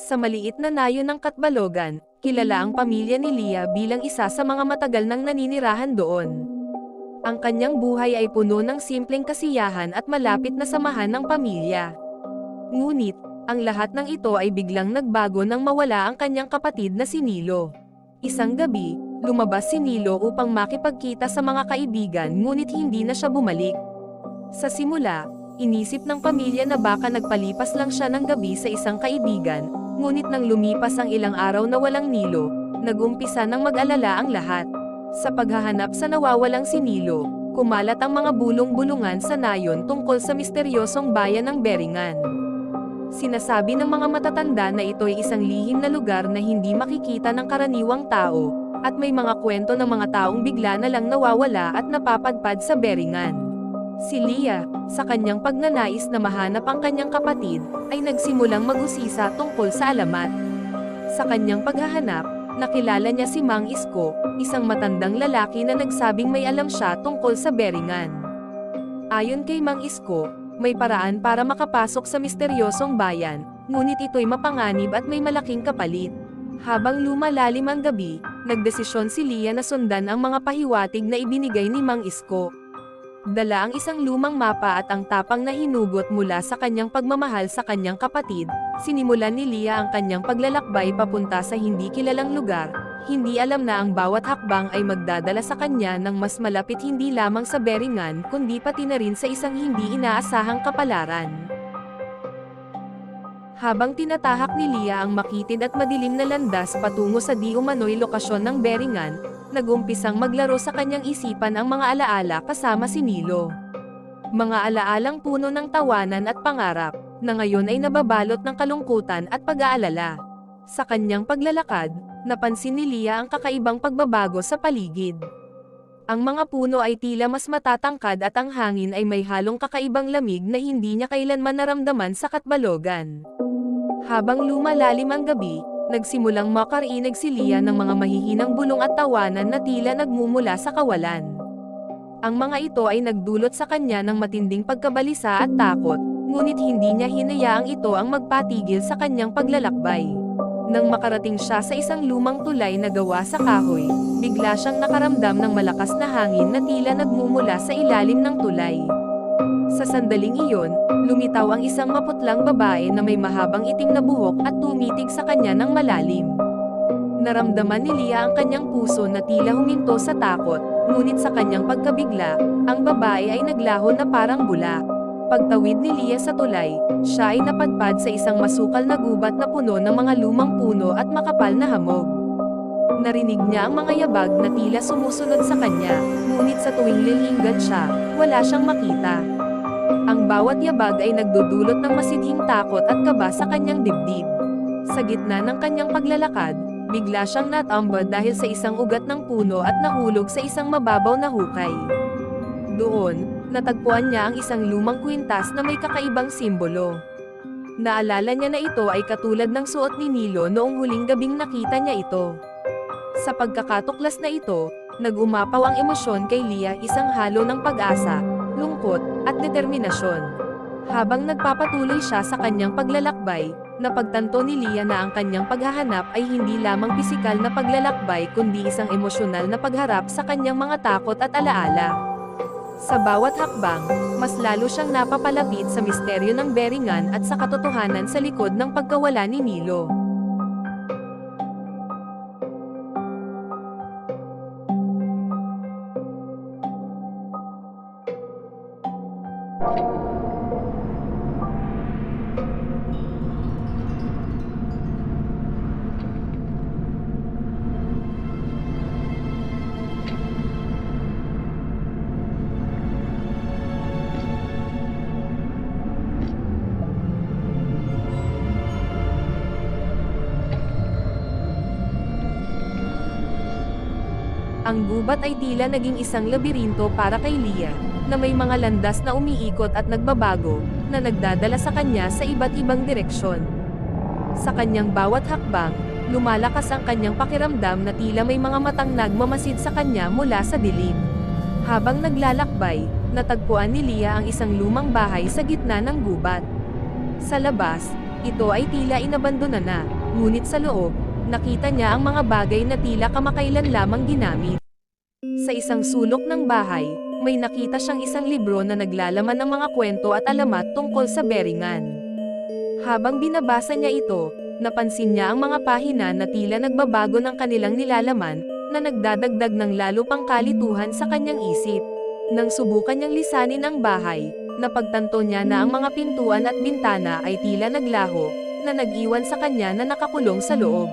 Sa maliit na nayon ng Katbalogan, kilala ang pamilya ni Leah bilang isa sa mga matagal nang naninirahan doon. Ang kanyang buhay ay puno ng simpleng kasiyahan at malapit na samahan ng pamilya. Ngunit, ang lahat ng ito ay biglang nagbago nang mawala ang kanyang kapatid na si Nilo. Isang gabi, lumabas si Nilo upang makipagkita sa mga kaibigan ngunit hindi na siya bumalik. Sa simula, inisip ng pamilya na baka nagpalipas lang siya ng gabi sa isang kaibigan, ngunit nang lumipas ang ilang araw na walang Nilo, nag-umpisa ng mag-alala ang lahat. Sa paghahanap sa nawawalang si Nilo, kumalat ang mga bulong-bulungan sa nayon tungkol sa misteryosong bayan ng Beringan. Sinasabi ng mga matatanda na ito'y isang lihim na lugar na hindi makikita ng karaniwang tao, at may mga kwento ng mga taong bigla na lang nawawala at napapadpad sa Beringan. Si Leah, sa kanyang pagnanais na mahanap ang kanyang kapatid, ay nagsimulang mag-usisa tungkol sa alamat. Sa kanyang paghahanap, nakilala niya si Mang Isko, isang matandang lalaki na nagsabing may alam siya tungkol sa Beringan. Ayon kay Mang Isko, may paraan para makapasok sa misteryosong bayan, ngunit ito'y mapanganib at may malaking kapalit. Habang lumalalim ang gabi, nagdesisyon si Leah na sundan ang mga pahiwatig na ibinigay ni Mang Isko. Dala ang isang lumang mapa at ang tapang na hinugot mula sa kanyang pagmamahal sa kanyang kapatid, sinimulan ni Leah ang kanyang paglalakbay papunta sa hindi kilalang lugar. Hindi alam na ang bawat hakbang ay magdadala sa kanya ng mas malapit hindi lamang sa Beringan kundi pati na rin sa isang hindi inaasahang kapalaran. Habang tinatahak ni Leah ang makitid at madilim na landas patungo sa di umano'y lokasyon ng Beringan, nag-umpisang maglaro sa kanyang isipan ang mga alaala kasama si Nilo. Mga alaalang puno ng tawanan at pangarap, na ngayon ay nababalot ng kalungkutan at pag-aalala. Sa kanyang paglalakad, napansin ni Leah ang kakaibang pagbabago sa paligid. Ang mga puno ay tila mas matatangkad at ang hangin ay may halong kakaibang lamig na hindi niya kailanman naramdaman sa Katbalogan. Habang lumalalim ang gabi, nagsimulang makarinig si Leah ng mga mahihinang bulong at tawanan na tila nagmumula sa kawalan. Ang mga ito ay nagdulot sa kanya ng matinding pagkabalisa at takot, ngunit hindi niya hinayaang ito ang magpatigil sa kanyang paglalakbay. Nang makarating siya sa isang lumang tulay na gawa sa kahoy, bigla siyang nakaramdam ng malakas na hangin na tila nagmumula sa ilalim ng tulay. Sa sandaling iyon, lumitaw ang isang maputlang babae na may mahabang itim na buhok at tumitig sa kanya ng malalim. Naramdaman ni Leah ang kanyang puso na tila huminto sa takot, ngunit sa kanyang pagkabigla, ang babae ay naglaho na parang bula. Pagtawid ni Leah sa tulay, siya ay napadpad sa isang masukal na gubat na puno ng mga lumang puno at makapal na hamog. Narinig niya ang mga yabag na tila sumusunod sa kanya, ngunit sa tuwing lilinggan siya, wala siyang makita. Ang bawat yabag ay nagdudulot ng masidhing takot at kaba sa kanyang dibdib. Sa gitna ng kanyang paglalakad, bigla siyang natambad dahil sa isang ugat ng puno at nahulog sa isang mababaw na hukay. Doon, natagpuan niya ang isang lumang kwintas na may kakaibang simbolo. Naalala niya na ito ay katulad ng suot ni Nilo noong huling gabing nakita niya ito. Sa pagkakatuklas na ito, nag-umapaw ang emosyon kay Leah, isang halo ng pag-asa, lungkot, at determinasyon. Habang nagpapatuloy siya sa kanyang paglalakbay, napagtanto ni Leah na ang kanyang paghahanap ay hindi lamang pisikal na paglalakbay kundi isang emosyonal na pagharap sa kanyang mga takot at alaala. Sa bawat hakbang, mas lalo siyang napapalapit sa misteryo ng Beringan at sa katotohanan sa likod ng pagkawala ni Nilo. Ang gubat ay tila naging isang labirinto para kay Leah, na may mga landas na umiikot at nagbabago, na nagdadala sa kanya sa iba't ibang direksyon. Sa kanyang bawat hakbang, lumalakas ang kanyang pakiramdam na tila may mga matang nagmamasid sa kanya mula sa dilim. Habang naglalakbay, natagpuan ni Leah ang isang lumang bahay sa gitna ng gubat. Sa labas, ito ay tila inabandona na, Ngunit sa loob, nakita niya ang mga bagay na tila kamakailan lamang ginamit. Sa isang sulok ng bahay, may nakita siyang isang libro na naglalaman ng mga kwento at alamat tungkol sa Beringan. Habang binabasa niya ito, napansin niya ang mga pahina na tila nagbabago ng kanilang nilalaman, na nagdadagdag ng lalo pang kalituhan sa kanyang isip. Nang subukan niyang lisanin ang bahay, napagtanto niya na ang mga pintuan at bintana ay tila naglaho, na nag-iwan sa kanya na nakakulong sa loob.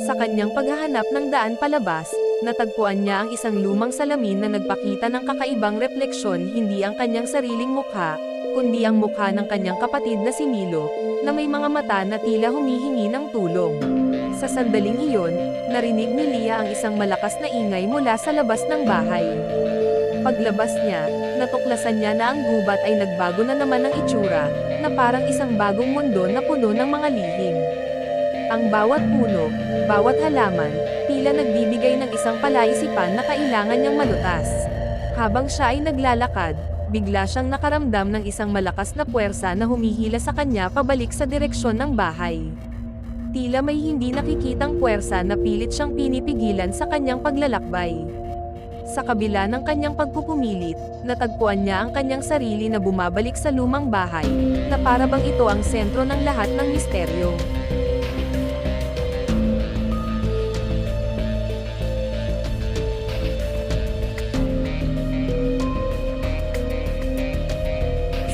Sa kanyang paghahanap ng daan palabas, natagpuan niya ang isang lumang salamin na nagpakita ng kakaibang refleksyon, hindi ang kanyang sariling mukha, kundi ang mukha ng kanyang kapatid na si Milo, na may mga mata na tila humihingi ng tulong. Sa sandaling iyon, narinig ni Lia ang isang malakas na ingay mula sa labas ng bahay. Paglabas niya, natuklasan niya na ang gubat ay nagbago na naman ng itsura, na parang isang bagong mundo na puno ng mga lihim. Ang bawat puno, bawat halaman, tila nagbibigay ng isang palaisipan na kailangan niyang malutas. Habang siya ay naglalakad, bigla siyang nakaramdam ng isang malakas na puwersa na humihila sa kanya pabalik sa direksyon ng bahay. Tila may hindi nakikitang puwersa na pilit siyang pinipigilan sa kanyang paglalakbay. Sa kabila ng kanyang pagpupumilit, natagpuan niya ang kanyang sarili na bumabalik sa lumang bahay, na para bang ito ang sentro ng lahat ng misteryo.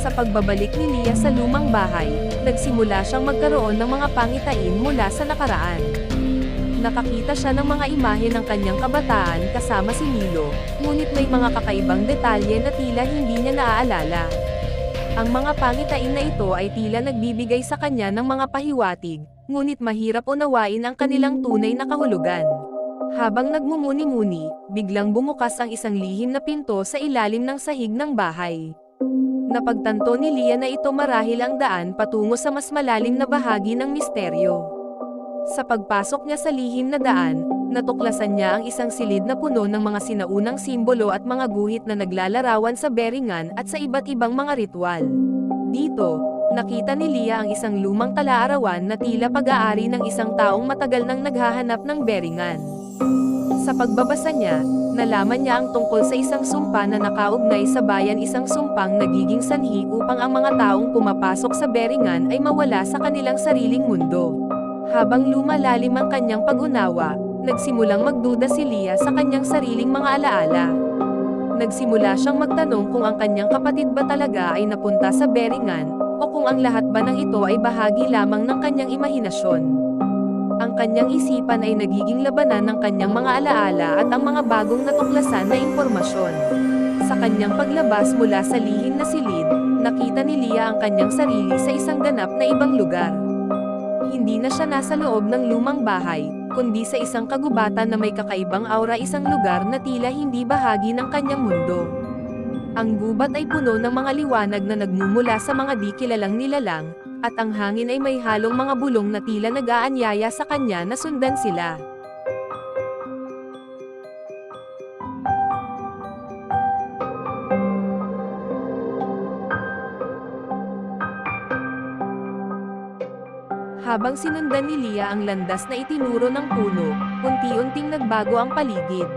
Sa pagbabalik ni Lia sa lumang bahay, nagsimula siyang magkaroon ng mga pangitain mula sa nakaraan. Nakakita siya ng mga imahe ng kanyang kabataan kasama si Milo, ngunit may mga kakaibang detalye na tila hindi niya naaalala. Ang mga pangitain na ito ay tila nagbibigay sa kanya ng mga pahiwatig, ngunit mahirap unawain ang kanilang tunay na kahulugan. Habang nagmumuni-muni, biglang bumukas ang isang lihim na pinto sa ilalim ng sahig ng bahay. Napagtanto ni Lia na ito marahil ang daan patungo sa mas malalim na bahagi ng misteryo. Sa pagpasok niya sa lihim na daan, natuklasan niya ang isang silid na puno ng mga sinaunang simbolo at mga guhit na naglalarawan sa Beringan at sa iba't ibang mga ritual. Dito, nakita ni Lia ang isang lumang talaarawan na tila pag-aari ng isang taong matagal nang naghahanap ng Beringan. Sa pagbabasa niya, nalaman niya ang tungkol sa isang sumpa na nakaugnay sa bayan, isang sumpang nagiging sanhi upang ang mga taong pumapasok sa Beringan ay mawala sa kanilang sariling mundo. Habang lumalalim ang kanyang pag-unawa, nagsimulang magduda si Lia sa kanyang sariling mga alaala. Nagsimula siyang magtanong kung ang kanyang kapatid ba talaga ay napunta sa Beringan, o kung ang lahat ba ng ito ay bahagi lamang ng kanyang imahinasyon. Ang kanyang isipan ay nagiging labanan ng kanyang mga alaala at ang mga bagong natuklasan na impormasyon. Sa kanyang paglabas mula sa lihim na silid, nakita ni Lia ang kanyang sarili sa isang ganap na ibang lugar. Hindi na siya nasa loob ng lumang bahay, kundi sa isang kagubatan na may kakaibang aura, isang lugar na tila hindi bahagi ng kanyang mundo. Ang gubat ay puno ng mga liwanag na nagmumula sa mga di kilalang nilalang, at ang hangin ay may halong mga bulong na tila nag-aanyaya sa kanya na sundan sila. Habang sinundan ni Lia ang landas na itinuro ng puno, unti-unting nagbago ang paligid.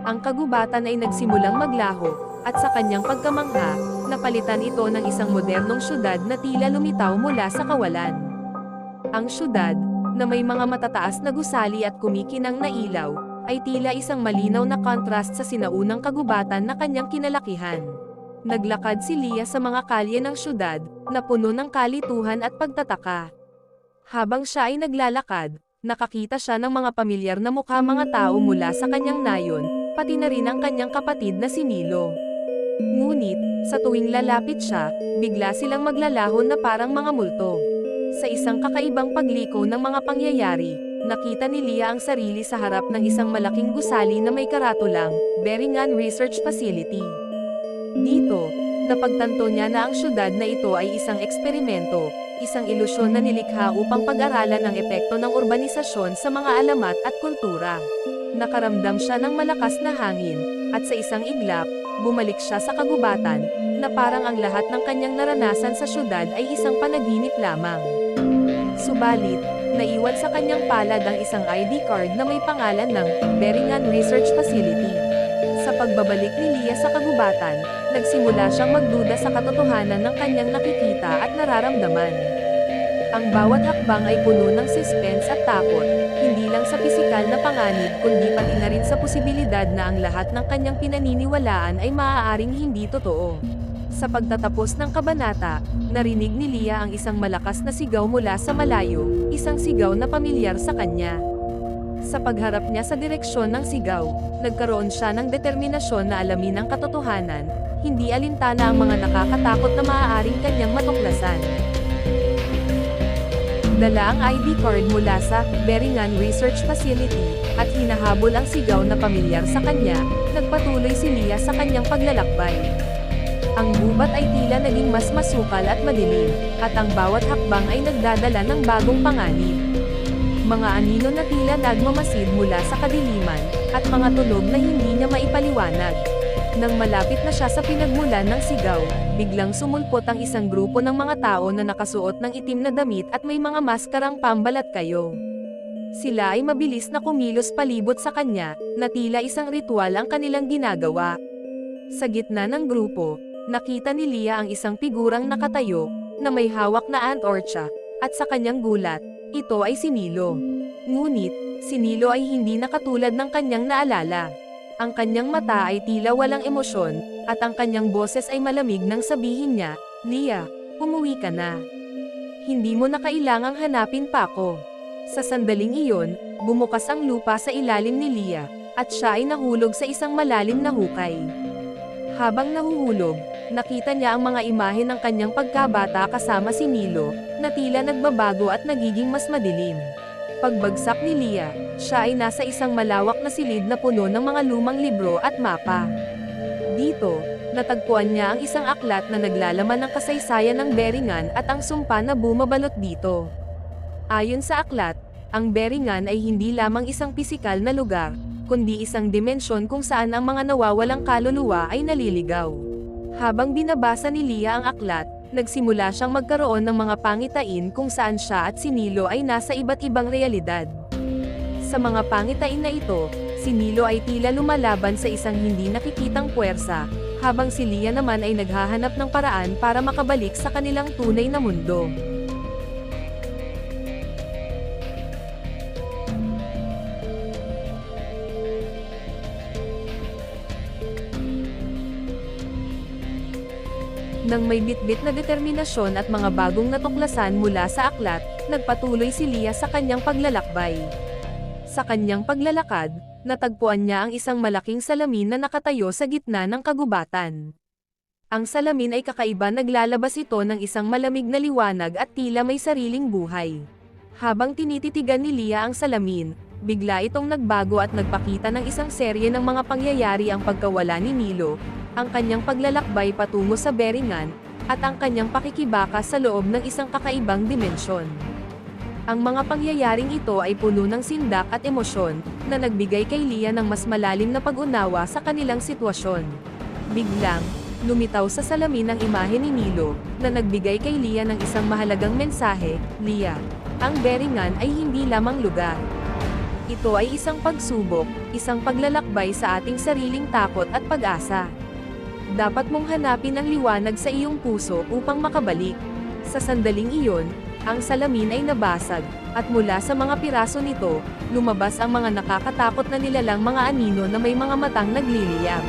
Ang kagubatan ay nagsimulang maglaho, at sa kanyang pagkamangha, napalitan ito ng isang modernong syudad na tila lumitaw mula sa kawalan. Ang syudad, na may mga matataas na gusali at kumikinang na ilaw, ay tila isang malinaw na kontrast sa sinaunang kagubatan na kanyang kinalakihan. Naglakad si Lia sa mga kalye ng syudad, na puno ng kalituhan at pagtataka. Habang siya ay naglalakad, nakakita siya ng mga pamilyar na mukha, mga tao mula sa kanyang nayon, pati na rin ang kanyang kapatid na si Milo. Ngunit, sa tuwing lalapit siya, bigla silang maglalahon na parang mga multo. Sa isang kakaibang pagliko ng mga pangyayari, nakita ni Lia ang sarili sa harap ng isang malaking gusali na may karatulang, Beringan Research Facility. Dito, napagtanto niya na ang syudad na ito ay isang eksperimento, isang ilusyon na nilikha upang pag-aralan ang epekto ng urbanisasyon sa mga alamat at kultura. Nakaramdam siya ng malakas na hangin, at sa isang iglap, bumalik siya sa kagubatan, na parang ang lahat ng kanyang naranasan sa syudad ay isang panaginip lamang. Subalit, Naiwan sa kanyang palad ang isang ID card na may pangalan ng Beringan Research Facility. Sa pagbabalik ni Leah sa kagubatan, nagsimula siyang magduda sa katotohanan ng kanyang nakikita at nararamdaman. Ang bawat hakbang ay puno ng suspense at takot, hindi lang sa pisikal na panganib kundi pati na rin sa posibilidad na ang lahat ng kanyang pinaniniwalaan ay maaaring hindi totoo. Sa pagtatapos ng kabanata, narinig ni Leah ang isang malakas na sigaw mula sa malayo, isang sigaw na pamilyar sa kanya. Sa pagharap niya sa direksyon ng sigaw, nagkaroon siya ng determinasyon na alamin ang katotohanan, hindi alintana ang mga nakakatakot na maaaring kanyang matuklasan. Dala ang ID card mula sa Beringan Research Facility, at hinahabol ang sigaw na pamilyar sa kanya, nagpatuloy si Leah sa kanyang paglalakbay. Ang gubat ay tila naging mas masukal at madilim, at ang bawat hakbang ay nagdadala ng bagong panganib. Mga anino na tila nagmamasid mula sa kadiliman, at mga tunog na hindi niya maipaliwanag. Nang malapit na siya sa pinagmulan ng sigaw, biglang sumulpot ang isang grupo ng mga tao na nakasuot ng itim na damit at may mga maskarang pambalat kayo. Sila ay mabilis na kumilos palibot sa kanya, na tila isang ritual ang kanilang ginagawa. Sa gitna ng grupo, nakita ni Leah ang isang figurang nakatayo, na may hawak na antorcha, at sa kanyang gulat, ito ay si Nilo. Ngunit, si Nilo ay hindi na katulad ng kanyang naalala. Ang kanyang mata ay tila walang emosyon, at ang kanyang boses ay malamig nang sabihin niya, "Leah, umuwi ka na. Hindi mo na kailangang hanapin pa ako." Sa sandaling iyon, bumukas ang lupa sa ilalim ni Leah, at siya ay nahulog sa isang malalim na hukay. Habang nahuhulog, nakita niya ang mga imahe ng kanyang pagkabata kasama si Nilo, na tila nagbabago at nagiging mas madilim. Pagbagsak ni Leah, siya ay nasa isang malawak na silid na puno ng mga lumang libro at mapa. Dito, natagpuan niya ang isang aklat na naglalaman ng kasaysayan ng Beringan at ang sumpa na bumabalot dito. Ayon sa aklat, ang Beringan ay hindi lamang isang pisikal na lugar, kundi isang dimensyon kung saan ang mga nawawalang kaluluwa ay naliligaw. Habang binabasa ni Leah ang aklat, nagsimula siyang magkaroon ng mga pangitain kung saan siya at si Nilo ay nasa iba't ibang realidad. Sa mga pangitain na ito, si Nilo ay tila lumalaban sa isang hindi nakikitang puwersa, habang si Leah naman ay naghahanap ng paraan para makabalik sa kanilang tunay na mundo. Nang may bitbit na determinasyon at mga bagong natuklasan mula sa aklat, nagpatuloy si Leah sa kanyang paglalakbay. Sa kanyang paglalakad, natagpuan niya ang isang malaking salamin na nakatayo sa gitna ng kagubatan. Ang salamin ay kakaiba, naglalabas ito ng isang malamig na liwanag at tila may sariling buhay. Habang tinititigan ni Leah ang salamin, bigla itong nagbago at nagpakita ng isang serye ng mga pangyayari: ang pagkawala ni Nilo, ang kanyang paglalakbay patungo sa Beringan, at ang kanyang pakikibaka sa loob ng isang kakaibang dimensyon. Ang mga pangyayaring ito ay puno ng sindak at emosyon, na nagbigay kay Leah ng mas malalim na pag-unawa sa kanilang sitwasyon. Biglang, lumitaw sa salamin ang imahe ni Nilo, na nagbigay kay Leah ng isang mahalagang mensahe: "Leah, ang Beringan ay hindi lamang lugar. Ito ay isang pagsubok, isang paglalakbay sa ating sariling takot at pag-asa. Dapat mong hanapin ang liwanag sa iyong puso upang makabalik." Sa sandaling iyon, ang salamin ay nabasag, at mula sa mga piraso nito, lumabas ang mga nakakatakot na nilalang mga anino na may mga matang nagliliyab.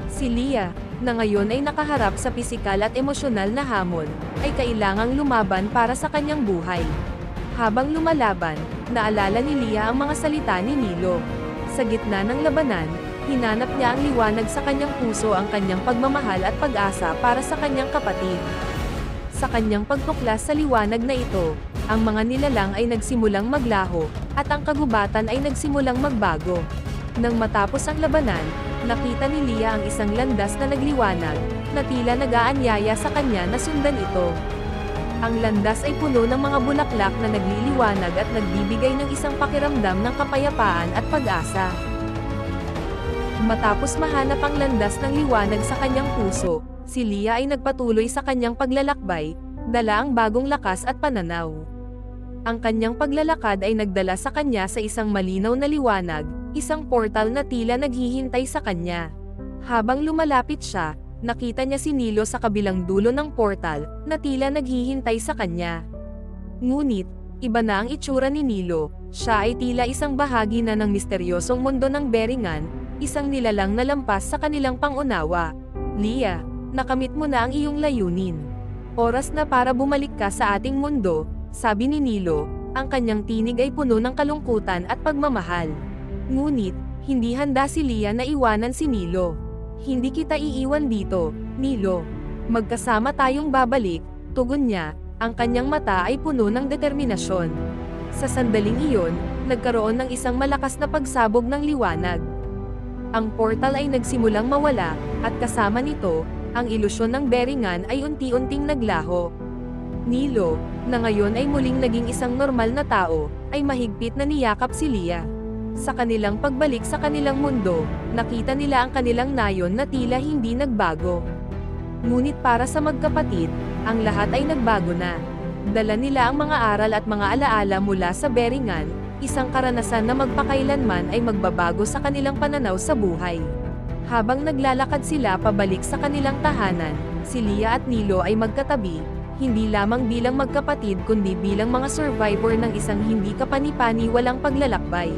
Si Leah, na ngayon ay nakaharap sa pisikal at emosyonal na hamon, ay kailangang lumaban para sa kanyang buhay. Habang lumalaban, naalala ni Leah ang mga salita ni Nilo. Sa gitna ng labanan, hinanap niya ang liwanag sa kanyang puso, ang kanyang pagmamahal at pag-asa para sa kanyang kapatid. Sa kanyang pagtuklas sa liwanag na ito, ang mga nilalang ay nagsimulang maglaho, at ang kagubatan ay nagsimulang magbago. Nang matapos ang labanan, nakita ni Leah ang isang landas na nagliwanag, na tila nag-aanyaya sa kanya na sundan ito. Ang landas ay puno ng mga bulaklak na nagliliwanag at nagbibigay ng isang pakiramdam ng kapayapaan at pag-asa. Matapos mahanap ang landas ng liwanag sa kanyang puso, si Leah ay nagpatuloy sa kanyang paglalakbay, dala ang bagong lakas at pananaw. Ang kanyang paglalakad ay nagdala sa kanya sa isang malinaw na liwanag, isang portal na tila naghihintay sa kanya. Habang lumalapit siya, nakita niya si Nilo sa kabilang dulo ng portal, na tila naghihintay sa kanya. Ngunit, iba na ang itsura ni Nilo, siya ay tila isang bahagi na ng misteryosong mundo ng Beringan, isang nilalang na lampas sa kanilang pangunawa. Lia, nakamit mo na ang iyong layunin. Oras na para bumalik ka sa ating mundo, sabi ni Nilo, ang kanyang tinig ay puno ng kalungkutan at pagmamahal. Ngunit, hindi handa si Lia na iwanan si Nilo. Hindi kita iiwan dito, Nilo. Magkasama tayong babalik, tugon niya, ang kanyang mata ay puno ng determinasyon. Sa sandaling iyon, nagkaroon ng isang malakas na pagsabog ng liwanag. Ang portal ay nagsimulang mawala, at kasama nito, ang ilusyon ng Beringan ay unti-unting naglaho. Nilo, na ngayon ay muling naging isang normal na tao, ay mahigpit na niyakap si Lia. Sa kanilang pagbalik sa kanilang mundo, nakita nila ang kanilang nayon na tila hindi nagbago. Ngunit para sa magkapatid, ang lahat ay nagbago na. Dala nila ang mga aral at mga alaala mula sa Beringan, isang karanasan na magpakailanman ay magbabago sa kanilang pananaw sa buhay. Habang naglalakad sila pabalik sa kanilang tahanan, si Lia at Nilo ay magkatabi, hindi lamang bilang magkapatid kundi bilang mga survivor ng isang hindi kapani-paniwalang paglalakbay.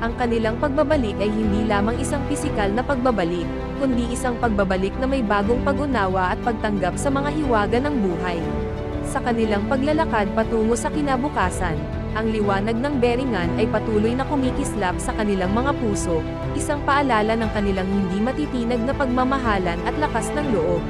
Ang kanilang pagbabalik ay hindi lamang isang pisikal na pagbabalik, kundi isang pagbabalik na may bagong pag-unawa at pagtanggap sa mga hiwaga ng buhay. Sa kanilang paglalakad patungo sa kinabukasan, ang liwanag ng Beringan ay patuloy na kumikislap sa kanilang mga puso, isang paalala ng kanilang hindi matitinag na pagmamahalan at lakas ng loob.